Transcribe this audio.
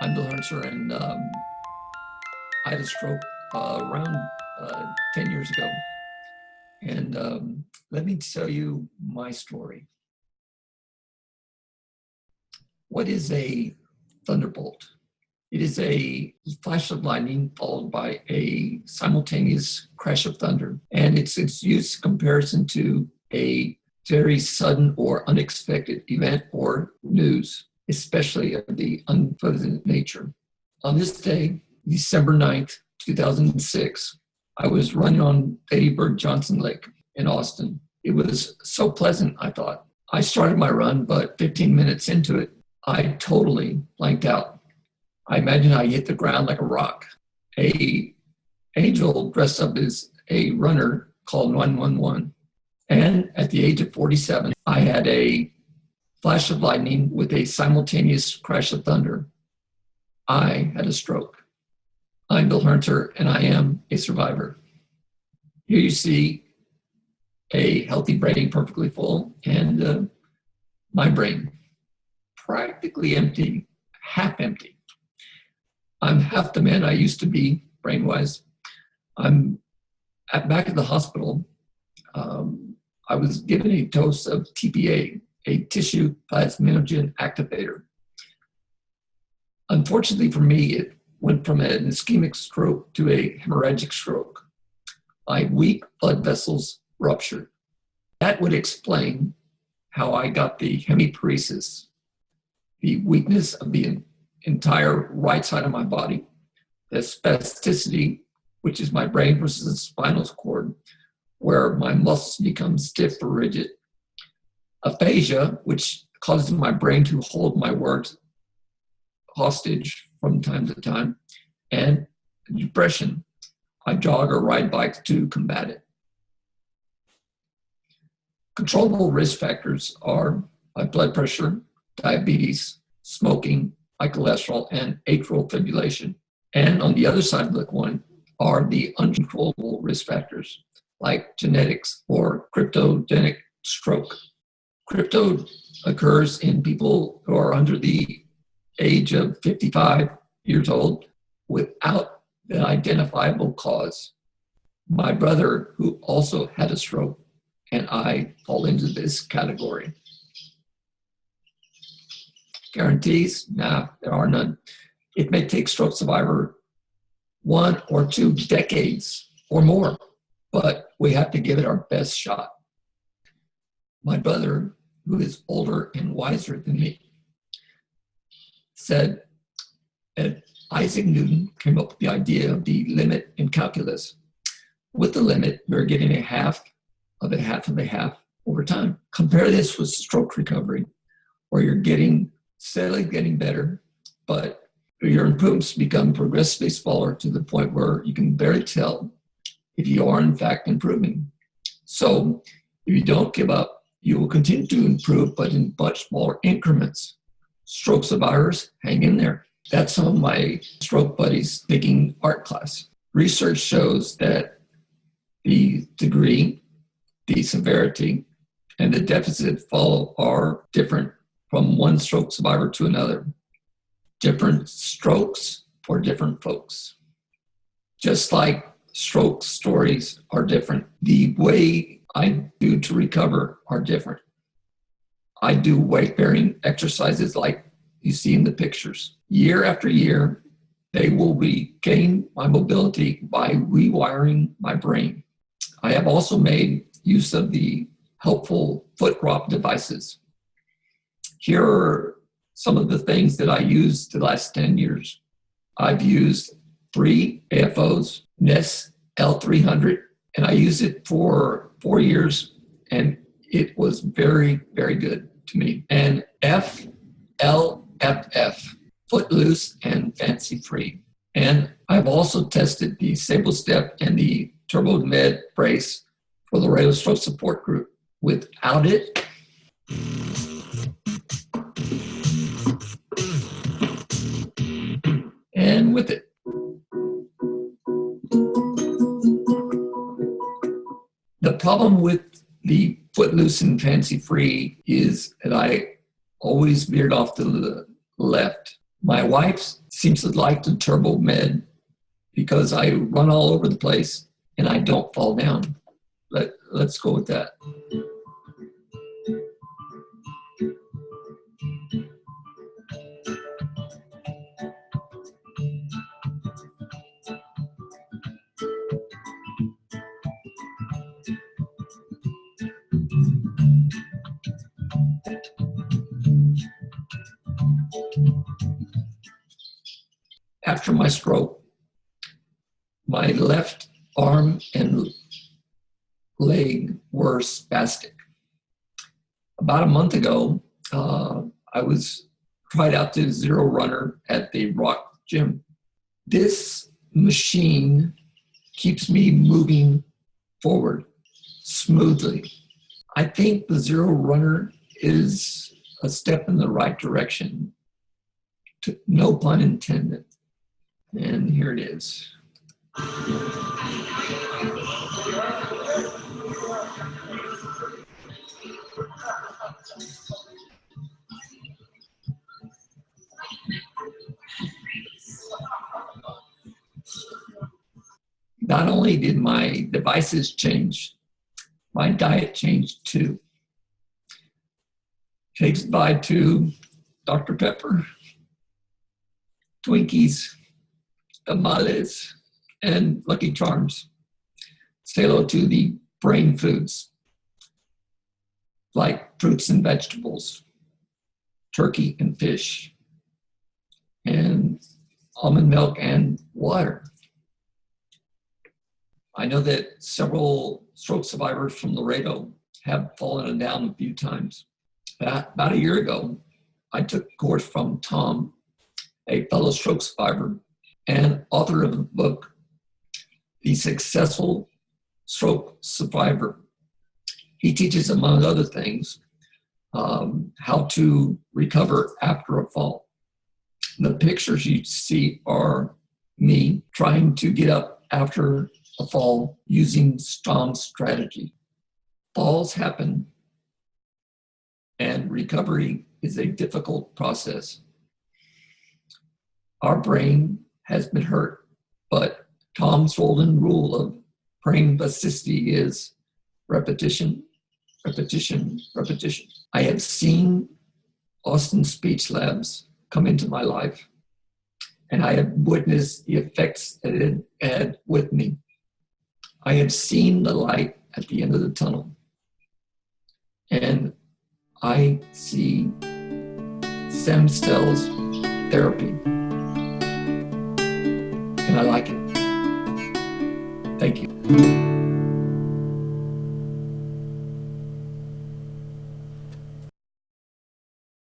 I'm Bill Herntzer, and I had a stroke around 10 years ago. And let me tell you my story. What is a thunderbolt? It is a flash of lightning followed by a simultaneous crash of thunder. And it's used in comparison to a very sudden or unexpected event or news, especially of the unpleasant nature. On this day, December 9th, 2006, I was running on Lady Bird Johnson Lake in Austin. It was so pleasant, I thought. I started my run, but 15 minutes into it, I totally blanked out. I imagine I hit the ground like a rock. An angel dressed up as a runner called 911. And at the age of 47, I had a flash of lightning with a simultaneous crash of thunder. I had a stroke. I'm Bill Herntzer, and I am a survivor. Here you see a healthy brain perfectly full, and my brain practically empty, half empty. I'm half the man I used to be, brain-wise. I'm back at the hospital. I was given a dose of TPA, a tissue plasminogen activator. Unfortunately for me, it went from an ischemic stroke to a hemorrhagic stroke. My weak blood vessels ruptured. That would explain how I got the hemiparesis, the weakness of the entire right side of my body, the spasticity, which is my brain versus the spinal cord, where my muscles become stiff or rigid, aphasia, which causes my brain to hold my words hostage from time to time, and depression. I jog or ride bikes to combat it. Controllable risk factors are high blood pressure, diabetes, smoking, high cholesterol, and atrial fibrillation. And on the other side of the coin are the uncontrollable risk factors, like genetics or cryptogenic stroke. Crypto occurs in people who are under the age of 55 years old without an identifiable cause. My brother, who also had a stroke, and I fall into this category. Guarantees? Nah, there are none. It may take stroke survivor 1 or 2 decades or more, but we have to give it our best shot. My brother, who is older and wiser than me, said that Isaac Newton came up with the idea of the limit in calculus. With the limit, you're getting a half of a half of a half over time. Compare this with stroke recovery, where you're steadily getting better, but your improvements become progressively smaller to the point where you can barely tell if you are in fact improving. So if you don't give up, you will continue to improve, but in much smaller increments. Stroke survivors, hang in there. That's some of my stroke buddies taking art class. Research shows that the degree, the severity, and the deficit follow are different from one stroke survivor to another. Different strokes for different folks. Just like stroke stories are different, the way I do to recover are different. I do weight-bearing exercises like you see in the pictures. Year after year, they will regain my mobility by rewiring my brain. I have also made use of the helpful foot drop devices. Here are some of the things that I used the last 10 years. I've used 3 AFOs, Ness L300, and I used it for 4 years, and it was very, very good to me. And FLFF, Footloose and Fancy Free. And I've also tested the Sable Step and the Turbo Med brace for the Laredo Stroke Support Group. Without it, and with it. The problem with the Footloose and Fancy Free is that I always veered off to the left. My wife seems to like the Turbo Med because I run all over the place and I don't fall down. Let's go with that. After my stroke, my left arm and leg were spastic. About a month ago, I was tried out the Zero Runner at the Rock Gym. This machine keeps me moving forward smoothly. I think the Zero Runner is a step in the right direction. No pun intended. And here it is. Not only did my devices change, my diet changed too. Say goodbye to Dr. Pepper, Twinkies, tamales, and Lucky Charms. Say hello to the brain foods like fruits and vegetables, turkey and fish, and almond milk and water. I know that several stroke survivors from Laredo have fallen down a few times. About a year ago, I took a course from Tom, a fellow stroke survivor and author of the book, The Successful Stroke Survivor. He teaches, among other things, how to recover after a fall. The pictures you see are me trying to get up after a fall using Tom's strategy. Falls happen, and recovery is a difficult process. Our brain has been hurt, but Tom's golden rule of brain plasticity is repetition, repetition, repetition. I have seen Austin Speech Labs come into my life, and I have witnessed the effects that it had with me. I have seen the light at the end of the tunnel, and I see stem cells therapy, and I like it. Thank you.